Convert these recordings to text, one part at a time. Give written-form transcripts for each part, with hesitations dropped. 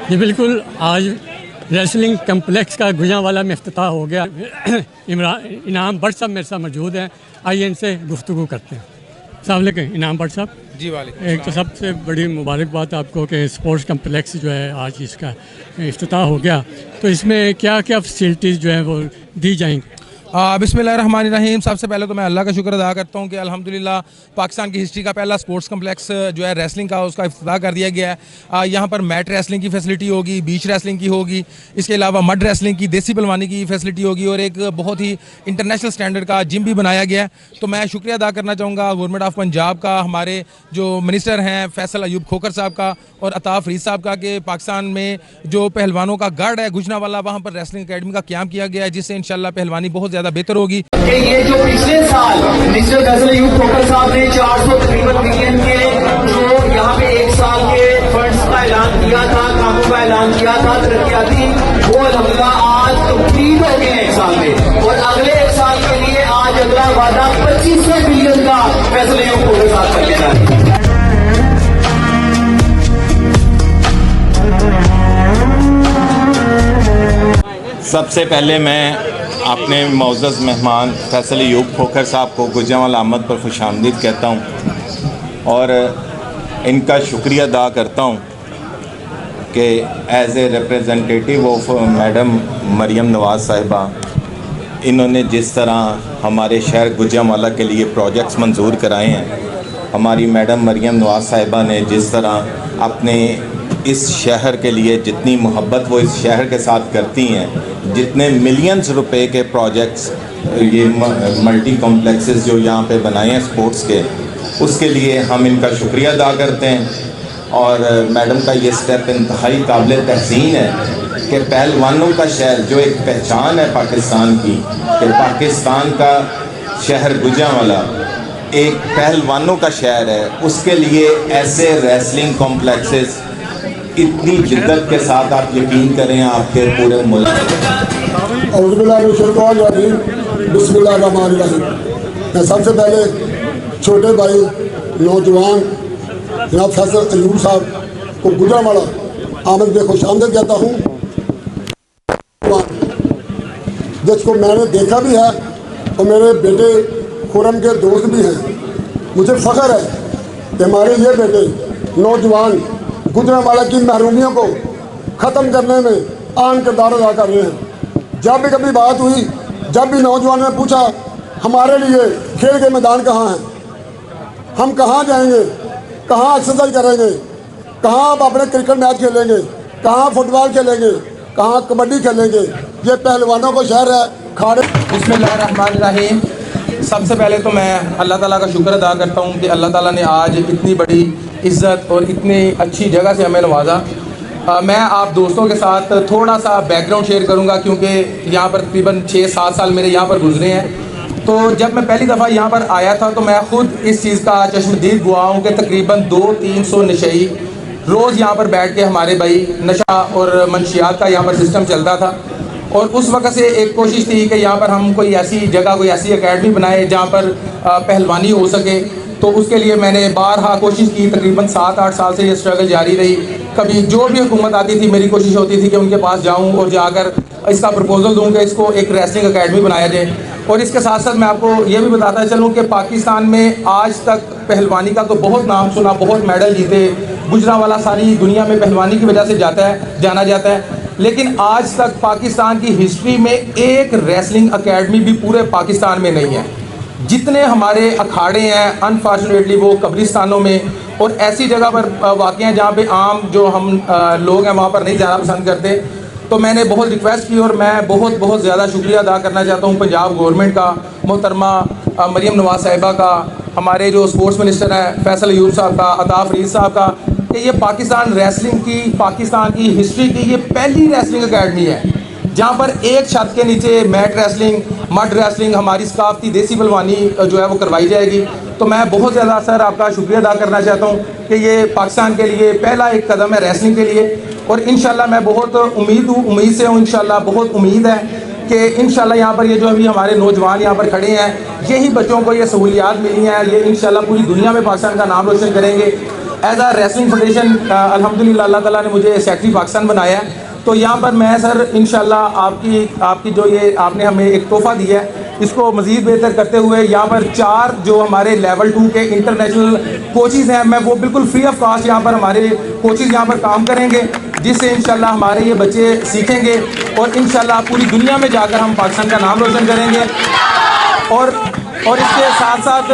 جی بالکل، آج wrestling complex کا گجرانوالہ میں افتتاح ہو گیا۔ انعام بٹ صاحب میرے ساتھ موجود ہیں، آئیے ان سے گفتگو کرتے ہیں۔ السلام علیکم انعام بٹ صاحب۔ جی وعلیکم ایک تو سب سے بڑی مبارکباد آپ کو کہ اسپورٹس کمپلیکس جو ہے آج اس کا افتتاح ہو گیا، تو اس میں کیا کیا فیسلٹیز جو ہیں وہ دی جائیں گی؟ بسم اللہ الرحمن الرحیم۔ سب سے پہلے تو میں اللہ کا شکر ادا کرتا ہوں کہ الحمدللہ پاکستان کی ہسٹری کا پہلا سپورٹس کمپلیکس جو ہے ریسلنگ کا، اس کا افتتاح کر دیا گیا ہے۔ یہاں پر میٹ ریسلنگ کی فیسلٹی ہوگی، بیچ ریسلنگ کی ہوگی، اس کے علاوہ مڈ ریسلنگ کی، دیسی پلوانی کی فیسلٹی ہوگی، اور ایک بہت ہی انٹرنیشنل سٹینڈرڈ کا جم بھی بنایا گیا ہے۔ تو میں شکریہ ادا کرنا چاہوں گا گورنمنٹ آف پنجاب کا، ہمارے جو منسٹر ہیں فیصل ایوب کھوکھر صاحب کا اور عطا فرید صاحب کا، کہ پاکستان میں جو پہلوانوں کا گڑھ ہے گجرانوالہ، وہاں پر ریسلنگ اکیڈمی کا قیام کیا گیا ہے، جس سے انشاءاللہ پہلوانی بہت زیادہ بہتر ہوگی۔ کہ یہ جو پچھلے سال منسٹر فیصل ایوب کھوکھر صاحب نے 400 تقریباً ملین کے جو یہاں پہ ایک سال کے فنڈز کا اعلان کیا تھا، کاموں کا اعلان کیا تھا ترقیاتی، وہ الحمدللہ آج کمپلیٹ ہو گئے ہیں ایک سال میں، اور اگلے ایک سال کے لیے آج اگلا وعدہ 2500 بلین کا فیصل ایوب کھوکھر صاحب کر کے جا رہے ہیں۔ سب سے پہلے میں اپنے معزز مہمان فیصل ایوب کھوکھر صاحب کو گجرانوالہ آمد پر خوش آمدید کہتا ہوں اور ان کا شکریہ ادا کرتا ہوں کہ as a representative of madam Maryam Nawaz صاحبہ، انہوں نے جس طرح ہمارے شہر گجرانوالہ کے لیے پروجیکٹس منظور کرائے ہیں، ہماری میڈم مریم نواز صاحبہ نے جس طرح اپنے اس شہر کے لیے جتنی محبت وہ اس شہر کے ساتھ کرتی ہیں، جتنے ملینز روپے کے پروجیکٹس یہ ملٹی کمپلیکسز جو یہاں پہ بنائے ہیں سپورٹس کے، اس کے لیے ہم ان کا شکریہ ادا کرتے ہیں۔ اور میڈم کا یہ سٹیپ انتہائی قابل تحسین ہے کہ پہلوانوں کا شہر جو ایک پہچان ہے پاکستان کی، کہ پاکستان کا شہر گجرانوالہ ایک پہلوانوں کا شہر ہے، اس کے لیے ایسے ریسلنگ کمپلیکسز اتنی جدت کے ساتھ آپ یقین کریں آپ کے پورے ملک۔ اعوذ باللہ من الشیطان الرجیم، بسم اللہ الرحمن الرحیم۔ میں سب سے پہلے چھوٹے بھائی نوجوان جناب فیصل ایوب صاحب کو گجرانوالہ آمد میں خوش آمدید کہتا ہوں، جس کو میں نے دیکھا بھی ہے اور میرے بیٹے خرم کے دوست بھی ہیں۔ مجھے فخر ہے کہ ہمارے یہ بیٹے نوجوان گجرانوالہ کی محرومیوں کو ختم کرنے میں اہم کردار ادا کر رہے ہیں۔ جب بھی کبھی بات ہوئی، جب بھی نوجوان نے پوچھا ہمارے لیے کھیل کے میدان کہاں ہیں، ہم کہاں جائیں گے، کہاں ایکسرسائز کریں گے، کہاں آپ اپنے کرکٹ میچ کھیلیں گے، کہاں فٹ بال کھیلیں گے، کہاں کبڈی کھیلیں گے، یہ پہلوانوں کو شہر ہے کھاڑے۔ بسم اللہ الرحمن الرحیم۔ سب سے پہلے تو میں اللہ تعالیٰ کا شکر ادا کرتا ہوں کہ اللہ تعالیٰ نے آج اتنی بڑی عزت اور اتنی اچھی جگہ سے ہمیں نوازا۔ میں آپ دوستوں کے ساتھ تھوڑا سا بیک گراؤنڈ شیئر کروں گا، کیونکہ یہاں پر تقریباً 6-7 سال میرے یہاں پر گزرے ہیں۔ تو جب میں پہلی دفعہ یہاں پر آیا تھا تو میں خود اس چیز کا چشمدید گواہ ہوں کہ تقریباً 200-300 نشئی روز یہاں پر بیٹھ کے ہمارے بھائی نشہ اور منشیات کا یہاں پر سسٹم چلتا تھا، اور اس وقت سے ایک کوشش تھی کہ یہاں پر ہم کوئی ایسی جگہ، کوئی ایسی اکیڈمی بنائے جہاں پر پہلوانی ہو سکے۔ تو اس کے لیے میں نے بارہا کوشش کی، تقریباً 7-8 سال سے یہ اسٹرگل جاری رہی۔ کبھی جو بھی حکومت آتی تھی میری کوشش ہوتی تھی کہ ان کے پاس جاؤں اور جا کر اس کا پرپوزل دوں کہ اس کو ایک ریسلنگ اکیڈمی بنایا جائے۔ اور اس کے ساتھ ساتھ میں آپ کو یہ بھی بتاتا چلوں کہ پاکستان میں آج تک پہلوانی کا تو بہت نام سنا، بہت میڈل جیتے، گجرانوالہ ساری دنیا میں پہلوانی کی وجہ سے جانا جاتا ہے، لیکن آج تک پاکستان کی ہسٹری میں ایک ریسلنگ اکیڈمی بھی پورے پاکستان میں نہیں ہے۔ جتنے ہمارے اکھاڑے ہیں انفارچونیٹلی وہ قبرستانوں میں اور ایسی جگہ پر واقع ہیں جہاں پہ عام جو ہم لوگ ہیں وہاں پر نہیں جانا پسند کرتے۔ تو میں نے بہت ریکویسٹ کی اور میں بہت زیادہ شکریہ ادا کرنا چاہتا ہوں پنجاب گورنمنٹ کا، محترمہ مریم نواز صاحبہ کا، ہمارے جو اسپورٹس منسٹر ہیں فیصل ایوب صاحب کا، عطا فرید صاحب کا، کہ یہ پاکستان ریسلنگ کی، پاکستان کی ہسٹری کی یہ پہلی ریسلنگ اکیڈمی ہے جہاں پر ایک چھت کے نیچے میٹ ریسلنگ، مڈ ریسلنگ، ہماری ثقافتی دیسی پلوانی جو ہے وہ کروائی جائے گی۔ تو میں بہت زیادہ سر آپ کا شکریہ ادا کرنا چاہتا ہوں کہ یہ پاکستان کے لیے پہلا ایک قدم ہے ریسلنگ کے لیے، اور انشاءاللہ میں بہت امید سے ہوں، انشاءاللہ بہت امید ہے کہ انشاءاللہ یہاں پر یہ جو ابھی ہمارے نوجوان یہاں پر کھڑے ہیں، یہی بچوں کو یہ سہولیات ملی ہیں، یہ انشاءاللہ پوری دنیا میں پاکستان کا نام روشن کریں گے۔ ایز اے ریسلنگ فیڈریشن الحمدللہ اللہ تعالیٰ نے مجھے سیکرٹری پاکستان بنایا ہے. تو یہاں پر میں سر انشاءاللہ آپ کی جو یہ آپ نے ہمیں ایک تحفہ دیا ہے اس کو مزید بہتر کرتے ہوئے یہاں پر 4 جو ہمارے لیول 2 کے انٹرنیشنل کوچز ہیں میں وہ بالکل فری آف کاسٹ یہاں پر ہمارے کوچز یہاں پر کام کریں گے جس سے انشاءاللہ ہمارے یہ بچے سیکھیں گے اور انشاءاللہ پوری دنیا میں جا کر ہم پاکستان کا نام روشن کریں گے. اور اس کے ساتھ ساتھ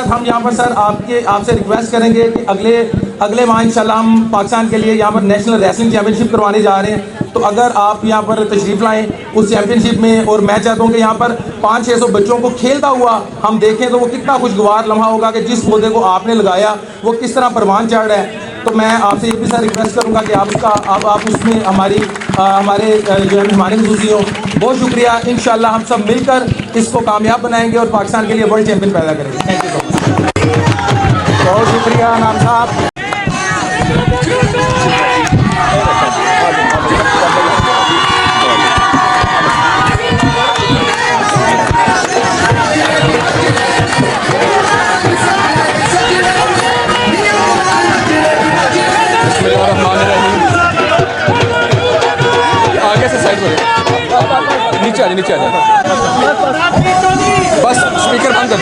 ہم یہاں پر سر آپ سے ریکویسٹ کریں گے کہ اگلے ماہ انشاءاللہ ہم پاکستان کے لیے یہاں پر نیشنل ریسلنگ چیمپئن شپ کروانے جا رہے ہیں. تو اگر آپ یہاں پر تشریف لائیں اس چیمپئن شپ میں اور میں چاہتا ہوں کہ یہاں پر 500-600 بچوں کو کھیلتا ہوا ہم دیکھیں تو وہ کتنا خوشگوار لمحہ ہوگا کہ جس پودے کو آپ نے لگایا وہ کس طرح پروان چڑھ رہا ہے. تو میں آپ سے یہ بھی سر ریکویسٹ کروں گا کہ آپ اس میں ہمارے جو ہے ہمارے خصوصی ہوں. بہت شکریہ. انشاءاللہ ہم سب مل کر اس کو کامیاب بنائیں گے اور پاکستان کے لیے ورلڈ چیمپئن پیدا کریں گے. تھینک یو سو مچ. بہت شکریہ نام صاحب. آگے سے سائڈ میں نیچے آ جائے بس اسپیکر بند کر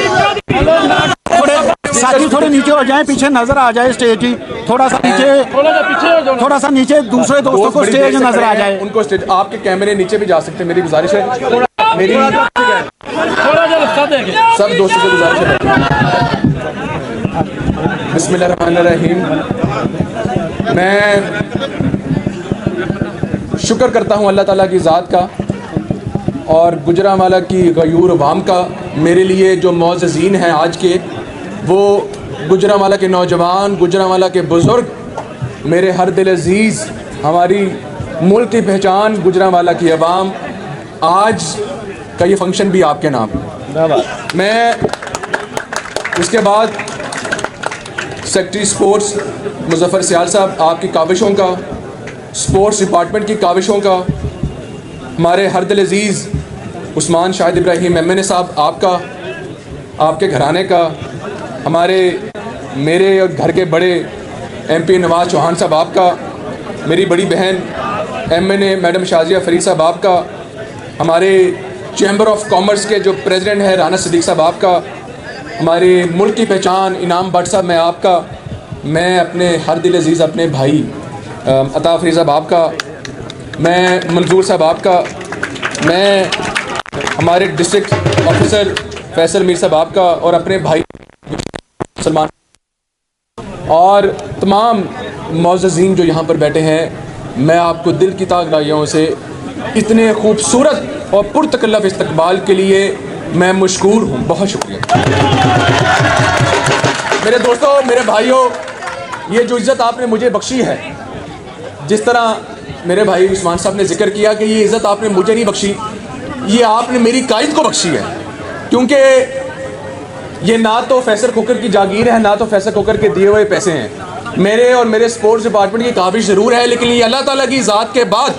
ساتھی تھوڑے نیچے ہو جائیں, پیچھے نظر آ جائے اسٹیج ہی تھوڑا سا نیچے دوسرے دوستوں کو اسٹیج نظر آ جائے. ان کو اسٹیج آپ کے کیمرے نیچے بھی جا سکتے ہیں. میری گزارش ہے سب دوستوں سے گزارش ہے. بسم اللہ الرحمن الرحیم. میں شکر کرتا ہوں اللہ تعالیٰ کی ذات کا اور گجرانوالہ کی غیور عوام کا. میرے لیے جو معززین ہیں آج کے وہ گجرانوالہ کے نوجوان, گجرانوالہ کے بزرگ, میرے ہر دل عزیز, ہماری ملک کی پہچان گجرانوالہ کی عوام. آج کا یہ فنکشن بھی آپ کے نام. میں اس کے بعد سیکرٹری سپورٹس مظفر سیال صاحب آپ کی کاوشوں کا, سپورٹس ڈپارٹمنٹ کی کاوشوں کا, ہمارے ہر دل عزیز عثمان شاہد ابراہیم MNA صاحب آپ کا, آپ کے گھرانے کا, میرے اور گھر کے بڑے MP نواز چوہان صاحب آپ کا, میری بڑی بہن MNA میڈم شازیہ فرید صاحب آپ کا, ہمارے چیمبر آف کامرس کے جو پریزیڈنٹ ہیں رانا صدیق صاحب آپ کا, ہمارے ملک کی پہچان انعام بٹ صاحب میں آپ کا, میں اپنے ہر دل عزیز اپنے بھائی عطا فریض صاحب آپ کا, میں منظور صاحب آپ کا, میں ہمارے ڈسٹرکٹ آفیسر فیصل میر صاحب آپ کا اور اپنے بھائی سلمان اور تمام معززین جو یہاں پر بیٹھے ہیں. میں آپ کو دل کی تاگڑائیوں سے اتنے خوبصورت اور پرتکلف استقبال کے لیے میں مشکور ہوں. بہت شکریہ میرے دوستوں, میرے بھائیوں. یہ جو عزت آپ نے مجھے بخشی ہے, جس طرح میرے بھائی عثمان صاحب نے ذکر کیا کہ یہ عزت آپ نے مجھے نہیں بخشی, یہ آپ نے میری قائد کو بخشی ہے. کیونکہ یہ نہ تو فیصل کھوکر کی جاگیر ہے, نہ تو فیصل کھوکر کے دیے ہوئے پیسے ہیں. میرے اور میرے سپورٹس ڈپارٹمنٹ کی کاوش ضرور ہے, لیکن یہ اللہ تعالیٰ کی ذات کے بعد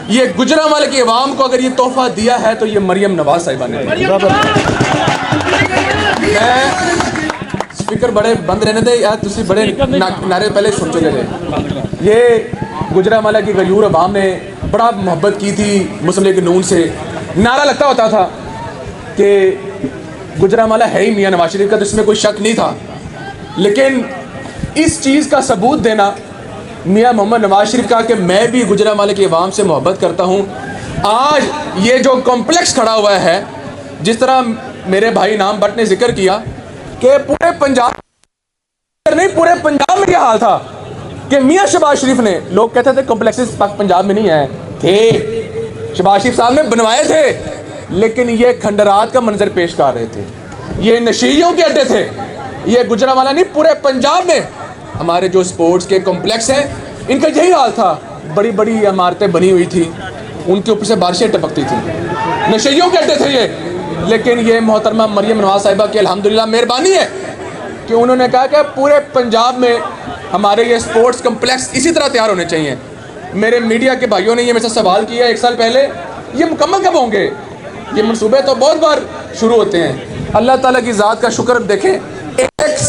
یہ گجرانوالہ کی عوام کو اگر یہ تحفہ دیا ہے تو یہ مریم نواز صاحبہ نے دیا. میں اسپیکر بڑے بند رہنے دے یار, تسی بڑے نعرے پہلے سن چکے تھے. یہ گجرانوالہ کی غیور عوام نے بڑا محبت کی تھی مسلم لیگ نون سے. نعرہ لگتا ہوتا تھا کہ گجرانوالہ ہے ہی میاں نواز شریف کا, تو اس میں کوئی شک نہیں تھا. لیکن اس چیز کا ثبوت دینا میاں محمد نواز شریف کا کہ میں بھی گجرانوالہ کی عوام سے محبت کرتا ہوں. آج یہ جو کمپلیکس کھڑا ہوا ہے, جس طرح میرے بھائی نام بٹ نے ذکر کیا کہ پورے پنجاب نہیں, پورے پنجاب میں یہ حال تھا کہ میاں شہباز شریف نے, لوگ کہتے تھے کمپلیکسز پنجاب میں نہیں آئے تھے, شہباز شریف صاحب نے بنوائے تھے, لیکن یہ کھنڈرات کا منظر پیش کر رہے تھے. یہ نشیوں کے اڈے تھے. یہ گجرانوالہ نہیں, پورے پنجاب میں ہمارے جو سپورٹس کے کمپلیکس ہیں ان کا یہی حال تھا. بڑی بڑی عمارتیں بنی ہوئی تھی, ان کے اوپر سے بارشیں ٹپکتی تھیں, نشیوں کے اڈے تھے یہ. لیکن یہ محترمہ مریم نواز صاحبہ کی الحمدللہ مہربانی ہے کہ انہوں نے کہا کہ پورے پنجاب میں ہمارے یہ سپورٹس کمپلیکس اسی طرح تیار ہونے چاہیے. میرے میڈیا کے بھائیوں نے یہ میرے سے سوال کیا 1 سال پہلے, یہ مکمل کب ہوں گے؟ یہ منصوبے تو بہت بار شروع ہوتے ہیں. اللہ تعالیٰ کی ذات کا شکر دیکھیں, 1